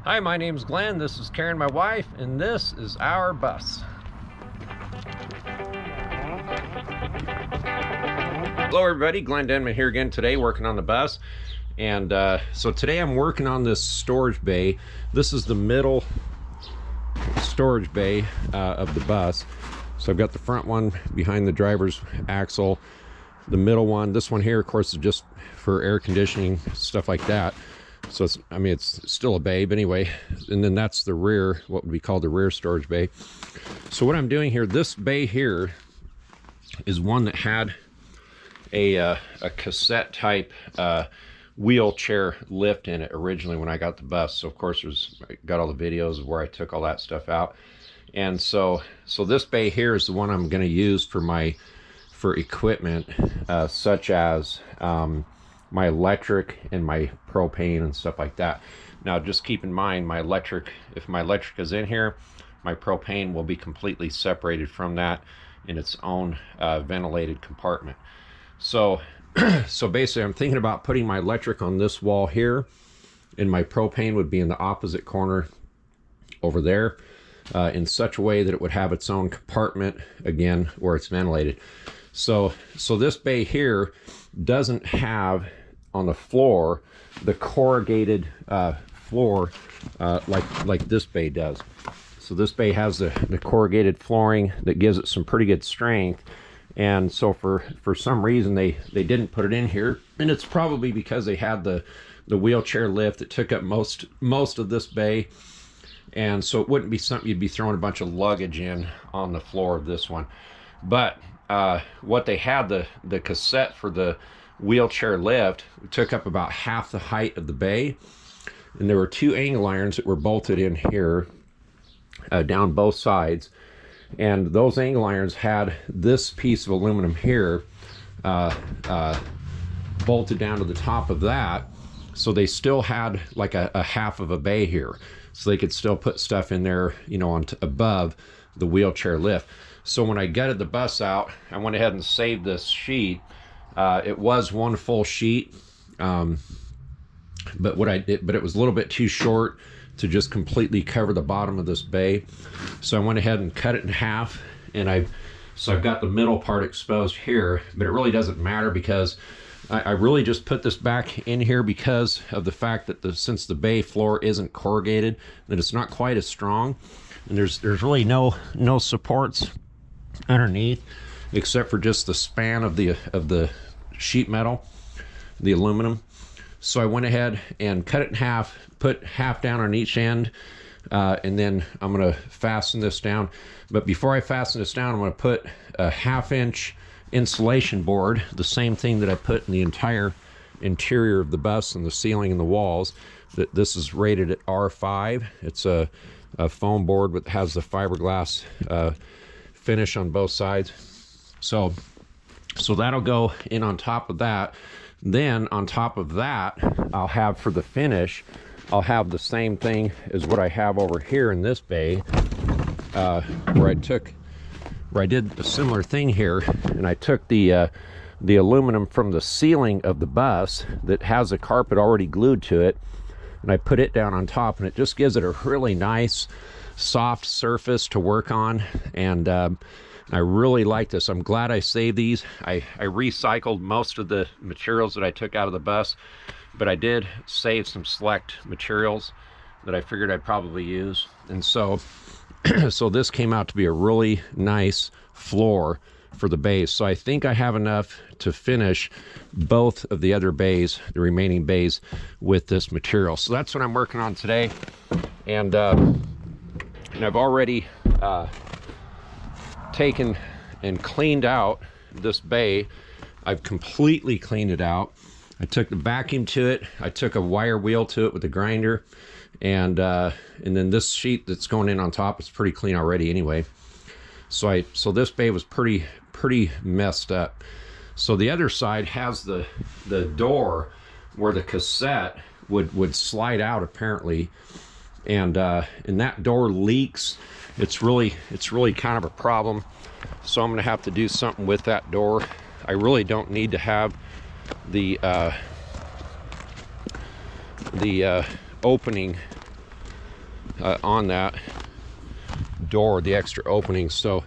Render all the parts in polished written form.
Hi, my name's Glenn. This is Karen, my wife, and this is our bus. Hello everybody, Glenn Denman here again today working on the bus. And so today I'm working on this storage bay. This is the middle storage bay of the bus. So I've got the front one behind the driver's axle, the middle one. This one here, of course, is just for air conditioning, stuff like that. So it's, I mean, it's still a bay, but anyway. And then that's the rear, what would be called the rear storage bay. So what I'm doing here, this bay here is one that had a cassette type wheelchair lift in it originally when I got the bus. So of course I got all the videos of where I took all that stuff out. And so this bay here is the one I'm going to use for equipment such as my electric and my propane and stuff like that. Now just keep in mind, if my electric is in here, my propane will be completely separated from that in its own ventilated compartment. So basically I'm thinking about putting my electric on this wall here, and my propane would be in the opposite corner over there, in such a way that it would have its own compartment again where it's ventilated. So this bay here doesn't have on the floor the corrugated floor like this bay does. So this bay has the corrugated flooring that gives it some pretty good strength. And so for some reason they didn't put it in here, and it's probably because they had the wheelchair lift that took up most of this bay, and so it wouldn't be something you'd be throwing a bunch of luggage in on the floor of this one. But what they had, the cassette for the wheelchair lift, took up about half the height of the bay, and there were two angle irons that were bolted in here down both sides. And those angle irons had this piece of aluminum here bolted down to the top of that, so they still had like a half of a bay here, so they could still put stuff in there, you know, above the wheelchair lift. So when I gutted the bus out, I went ahead and saved this sheet. It was one full sheet, but it was a little bit too short to just completely cover the bottom of this bay. So I went ahead and cut it in half, and I've got the middle part exposed here, but it really doesn't matter because I really just put this back in here because of the fact that since the bay floor isn't corrugated, that it's not quite as strong, and there's really no supports underneath except for just the span of the sheet metal, the aluminum. So I went ahead and cut it in half, put half down on each end, and then I'm going to fasten this down. But before I fasten this down, I'm going to put a 1/2 inch insulation board, the same thing that I put in the entire interior of the bus and the ceiling and the walls. This is rated at R5. It's a foam board that has the fiberglass finish on both sides. So that'll go in on top of that. Then on top of that, I'll have for the finish, I'll have the same thing as what I have over here in this bay, where I did a similar thing here, and I took the aluminum from the ceiling of the bus that has a carpet already glued to it, and I put it down on top, and it just gives it a really nice soft surface to work on. And I really like this. I'm glad I saved these. I recycled most of the materials that I took out of the bus, but I did save some select materials that I figured I'd probably use. And so this came out to be a really nice floor for the bays. So I think I have enough to finish both of the other bays, the remaining bays, with this material. So that's what I'm working on today. And I've already taken and cleaned out this bay. I've completely cleaned it out. I took the vacuum to it. I took a wire wheel to it with a grinder, and then this sheet that's going in on top is pretty clean already anyway. So this bay was pretty messed up. So the other side has the door where the cassette would slide out apparently, and that door leaks. It's really kind of a problem. So I'm gonna have to do something with that door. I really don't need to have the opening on that door, the extra opening. So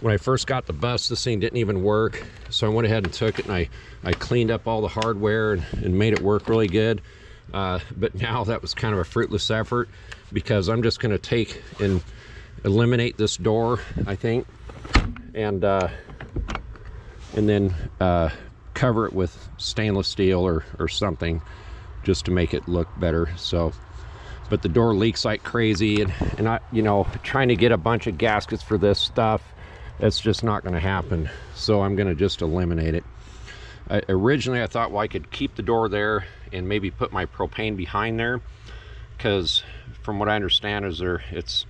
when I first got the bus, this thing didn't even work. So I went ahead and took it and I cleaned up all the hardware and made it work really good. But now that was kind of a fruitless effort, because I'm just going to take and eliminate this door, I think, and then cover it with stainless steel or something, just to make it look better. So, but the door leaks like crazy, and I, you know, trying to get a bunch of gaskets for this stuff, it's just not going to happen. So I'm going to just eliminate it. Originally I thought, well, I could keep the door there and maybe put my propane behind there, because from what I understand is it's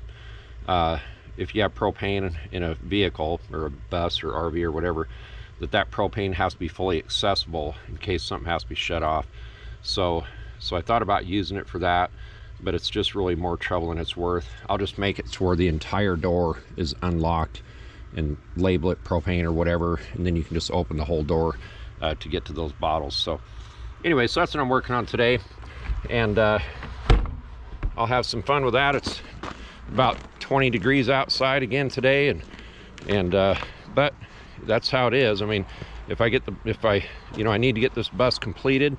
if you have propane in a vehicle or a bus or RV or whatever, that propane has to be fully accessible in case something has to be shut off. So I thought about using it for that, but it's just really more trouble than it's worth. I'll just make it to where the entire door is unlocked and label it propane or whatever, and then you can just open the whole door to get to those bottles. So anyway, so that's what I'm working on today, and I'll have some fun with that. It's about 20 degrees outside again today, and but that's how it is. I mean, if I you know, I need to get this bus completed,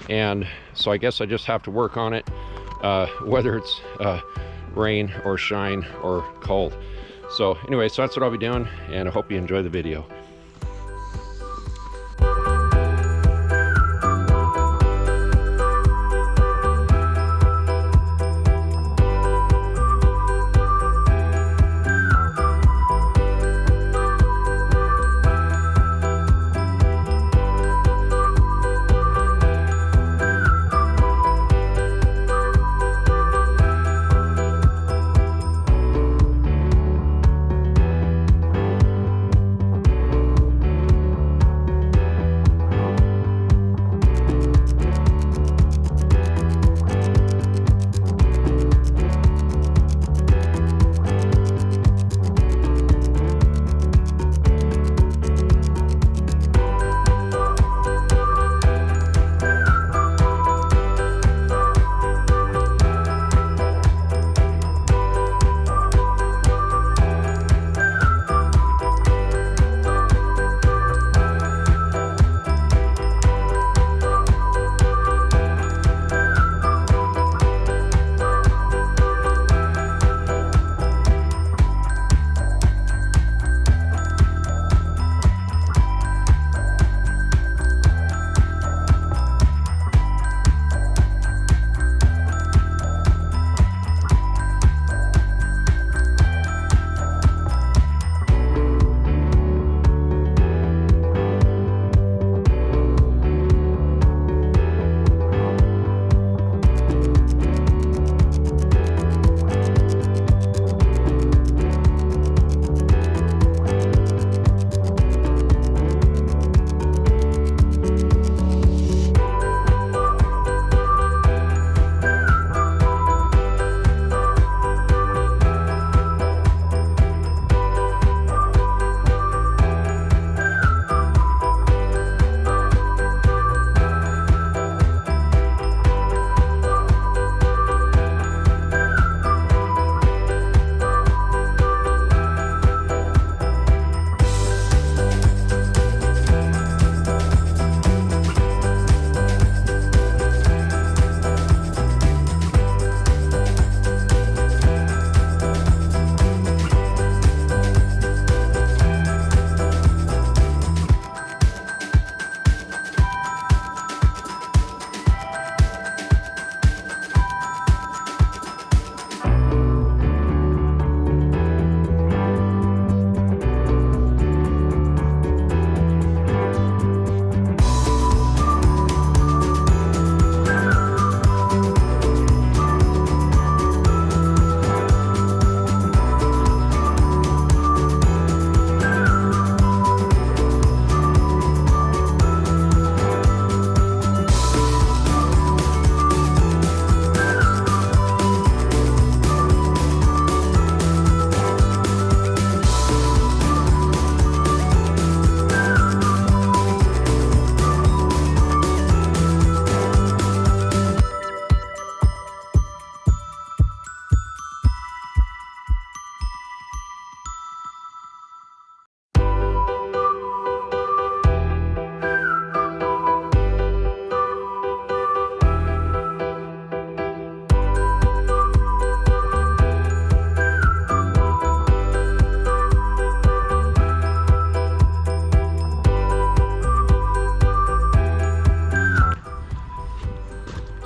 and so I guess I just have to work on it, whether it's rain or shine or cold. So anyway, so that's what I'll be doing, and I hope you enjoy the video.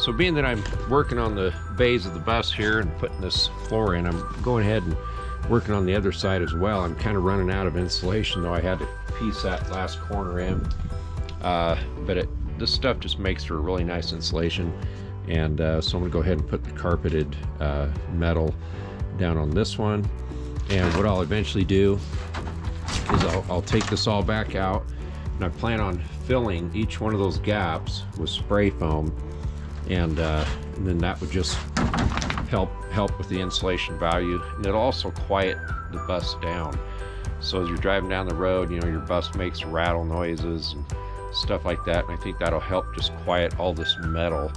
So being that I'm working on the bays of the bus here and putting this floor in, I'm going ahead and working on the other side as well. I'm kind of running out of insulation, though I had to piece that last corner in. But this stuff just makes for a really nice insulation. And so I'm gonna go ahead and put the carpeted metal down on this one. And what I'll eventually do is I'll take this all back out, and I plan on filling each one of those gaps with spray foam, and then that would just help with the insulation value, and it'll also quiet the bus down. So as you're driving down the road, you know, your bus makes rattle noises and stuff like that, and I think that'll help just quiet all this metal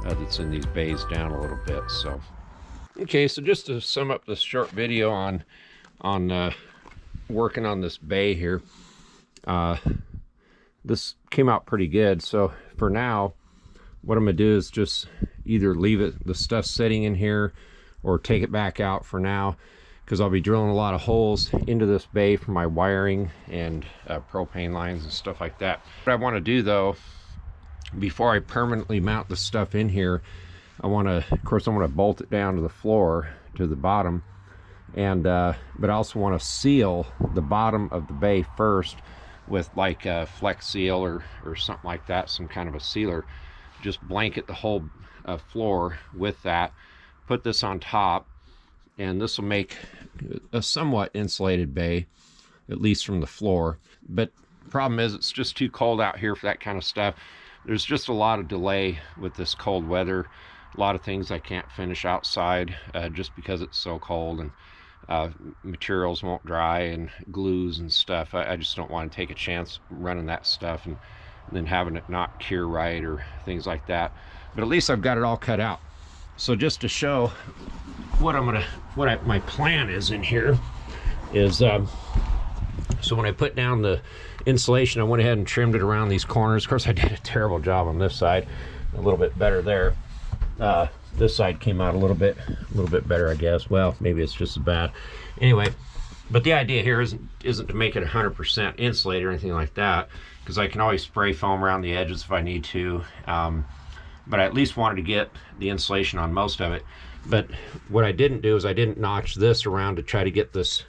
that's in these bays down a little bit. So okay, so just to sum up this short video on working on this bay here, this came out pretty good. So for now, what I'm gonna do is just either leave the stuff sitting in here or take it back out for now, because I'll be drilling a lot of holes into this bay for my wiring and propane lines and stuff like that. What I want to do though, before I permanently mount the stuff in here, I want to, of course, I want to bolt it down to the floor, to the bottom, and but I also want to seal the bottom of the bay first with like a Flex Seal or something like that, some kind of a sealer. Just blanket the whole floor with that, put this on top, and this will make a somewhat insulated bay, at least from the floor. But the problem is it's just too cold out here for that kind of stuff. There's just a lot of delay with this cold weather. A lot of things I can't finish outside just because it's so cold, and materials won't dry, and glues and stuff. I just don't want to take a chance running that stuff and then having it not cure right or things like that. But at least I've got it all cut out. So just to show what my plan is in here is, so when I put down the insulation, I went ahead and trimmed it around these corners. Of course, I did a terrible job on this side, a little bit better there. This side came out a little bit better, I guess. Well, maybe it's just as bad. Anyway, but the idea here isn't to make it 100% insulated or anything like that, because I can always spray foam around the edges if I need to. But I at least wanted to get the insulation on most of it. But what I didn't do is I didn't notch this around to try to get this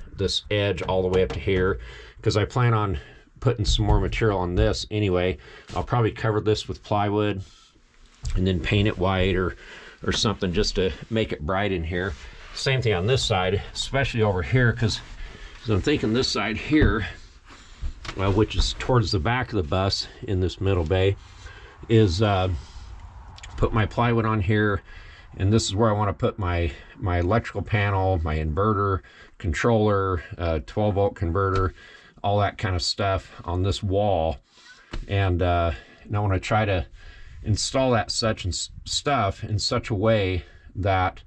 edge all the way up to here, because I plan on putting some more material on this anyway. I'll probably cover this with plywood and then paint it white or something just to make it bright in here. Same thing on this side, especially over here, because I'm thinking this side here, which is towards the back of the bus in this middle bay, is put my plywood on here, and this is where I want to put my electrical panel, my inverter, controller, 12-volt converter, all that kind of stuff on this wall. And I want to try to install that stuff in such a way that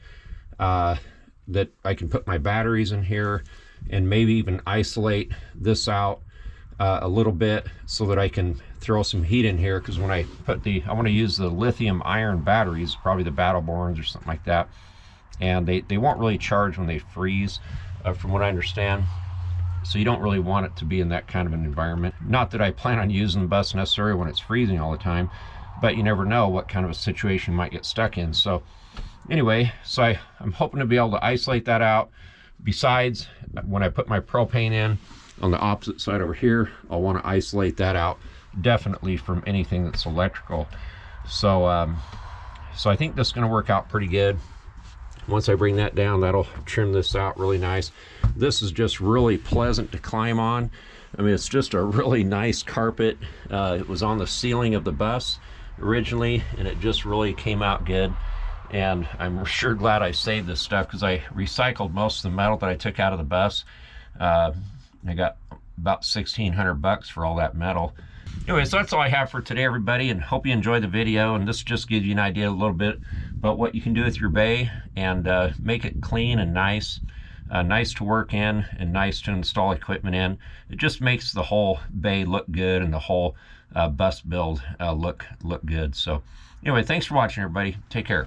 that I can put my batteries in here, and maybe even isolate this out a little bit so that I can throw some heat in here, because when I put I want to use the lithium iron batteries, probably the Battleborns or something like that, and they won't really charge when they freeze, from what I understand. So you don't really want it to be in that kind of an environment. Not that I plan on using the bus necessarily when it's freezing all the time, but you never know what kind of a situation you might get stuck in. So anyway, so I'm hoping to be able to isolate that out. Besides, when I put my propane in on the opposite side over here, I'll want to isolate that out definitely from anything that's electrical. So so I think this is going to work out pretty good. Once I bring that down, that'll trim this out really nice. This is just really pleasant to climb on. I mean, it's just a really nice carpet. It was on the ceiling of the bus originally, and it just really came out good. And I'm sure glad I saved this stuff, because I recycled most of the metal that I took out of the bus. I got about $1,600 for all that metal. Anyway, so that's all I have for today, everybody, and hope you enjoyed the video. And this just gives you an idea a little bit about what you can do with your bay, and make it clean and nice, nice to work in and nice to install equipment in. It just makes the whole bay look good, and the whole bus build look good. So anyway, thanks for watching, everybody. Take care.